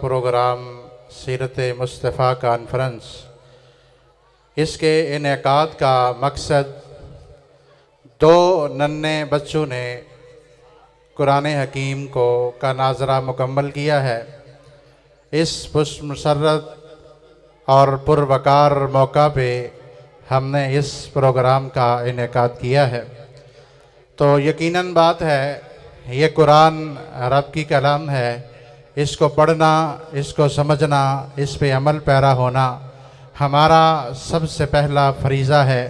Programme सीरत Mustafa conference, इसके इनेकाद का मकसद दो नन्हे बच्चों ने कुरान हकीम का नाजरा मुकम्मल किया है। इस खुशमसरत और पुरवकार मौका पे हमने इस प्रोग्राम का इनेकाद किया है। तो यकीनन बात है, ये कुरान रब की कलाम है। इसको पढ़ना, इसको समझना, इस पे अमल पैरा होना हमारा सबसे पहला फरीज़ा है।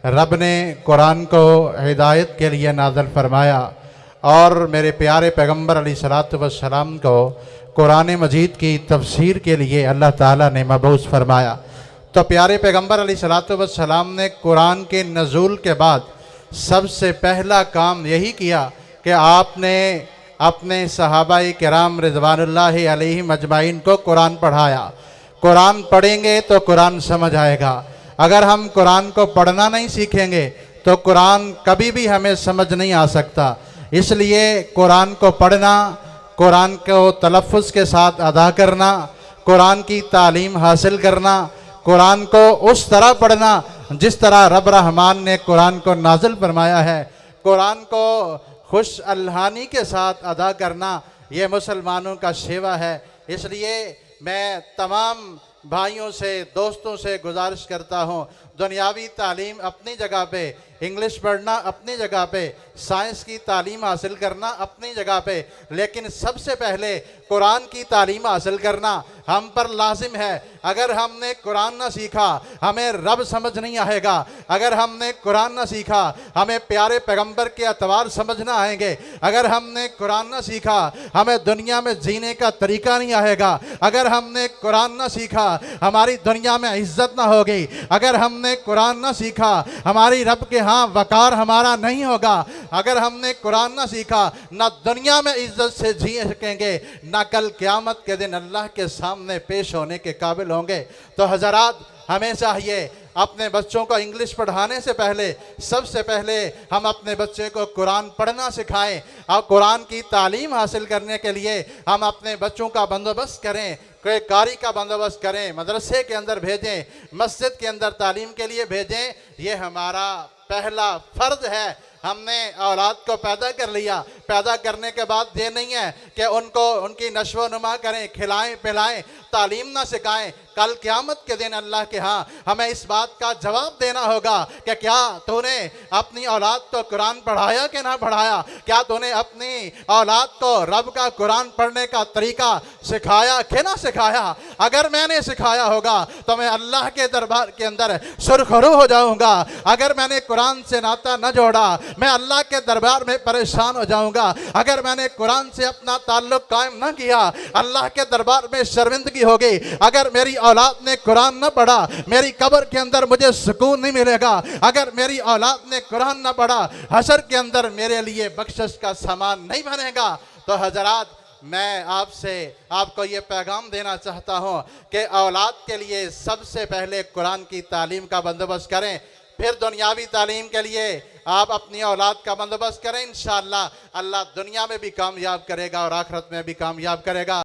रब ने कुरान को हिदायत के लिए नाज़िल फरमाया और मेरे प्यारे पैगम्बर अलैहिस्सलातु वस्सलाम को कुरान मजीद की तफसीर के लिए अल्लाह ताला ने मबऊस फरमाया। तो प्यारे पैगम्बर अलैहिस्सलातु वस्सलाम ने कुरान के नज़ूल के बाद सबसे पहला काम यही किया कि आपने अपने सहाबाए किराम रिज़वानुल्लाहि अलैहिम अजमाइन को कुरान पढ़ाया। कुरान पढ़ेंगे तो कुरान समझ आएगा। अगर हम कुरान को पढ़ना नहीं सीखेंगे तो कुरान कभी भी हमें समझ नहीं आ सकता। इसलिए कुरान को पढ़ना, कुरान को तलफ़्फ़ुज़ के साथ अदा करना, कुरान की तालीम हासिल करना, कुरान को उस तरह पढ़ना जिस तरह रब रहमान ने कुरान को नाज़िल फरमाया है, कुरान को खुश अल्हानी के साथ अदा करना, ये मुसलमानों का सेवा है। इसलिए मैं तमाम भाइयों से, दोस्तों से गुजारिश करता हूँ, दुनियावी तालीम अपनी जगह पे, इंग्लिश पढ़ना अपनी जगह पे, साइंस की तालीम हासिल करना अपनी जगह पे, लेकिन सबसे पहले कुरान की तालीम हासिल करना हम पर लाजिम है। अगर हमने कुरान ना सीखा हमें रब समझ नहीं आएगा। अगर हमने कुरान ना सीखा हमें प्यारे पैगंबर के अतवार समझ ना आएंगे। अगर हमने कुरान ना सीखा हमें दुनिया में जीने का तरीका नहीं आएगा। अगर हमने कुरान ना सीखा हमारी दुनिया में इज्जत ना होगी। अगर हमने कुरान ना सीखा हमारी रब के यहाँ वकार हमारा नहीं होगा। अगर हमने कुरान ना सीखा ना दुनिया में इज्जत से जी सकेंगे, ना कल क़यामत के दिन अल्लाह के सामने पेश होने के काबिल होंगे। तो हज़रात, हमें चाहिए अपने बच्चों को इंग्लिश पढ़ाने से पहले सबसे पहले हम अपने बच्चे को कुरान पढ़ना सिखाएं। और कुरान की तालीम हासिल करने के लिए हम अपने बच्चों का बंदोबस्त करें, कोई कारी का बंदोबस्त करें, मदरसे के अंदर भेजें, मस्जिद के अंदर तालीम के लिए भेजें। ये हमारा पहला फ़र्ज़ है। हमने औलाद को पैदा कर लिया, पैदा करने के बाद ये नहीं है कि उनको उनकी नश्व नुमा करें, खिलाएं पिलाएं, तालीम ना सिखाएं। कल क़यामत के दिन अल्लाह के यहाँ हमें इस बात का जवाब देना होगा कि क्या तूने अपनी औलाद को कुरान पढ़ाया कि ना पढ़ाया, क्या तूने अपनी औलाद को रब का कुरान पढ़ने का तरीका सिखाया कि ना सिखाया। अगर मैंने सिखाया होगा तो मैं अल्लाह के दरबार के अंदर सुरखरू हो जाऊँगा। अगर मैंने कुरान से नाता न जोड़ा मैं अल्लाह के दरबार में परेशान हो जाऊँगा। अगर मैंने कुरान से अपना ताल्लुक़ कायम न किया अल्लाह के दरबार में शर्मिंदगी होगी। अगर मेरी औलाद ने कुरान न पढ़ा मेरी कब्र के अंदर मुझे सुकून नहीं मिलेगा। अगर मेरी औलाद ने कुरान न पढ़ा हशर के अंदर मेरे लिए बख्शिश का सामान नहीं बनेगा। तो हज़रात, मैं आपको ये पैगाम देना चाहता हूँ कि औलाद के लिए सबसे पहले कुरान की तालीम का बंदोबस्त करें, फिर दुनियावी तालीम के लिए आप अपनी औलाद का बंदोबस्त करें। इंशाअल्लाह अल्लाह दुनिया में भी कामयाब करेगा और आखिरत में भी कामयाब करेगा।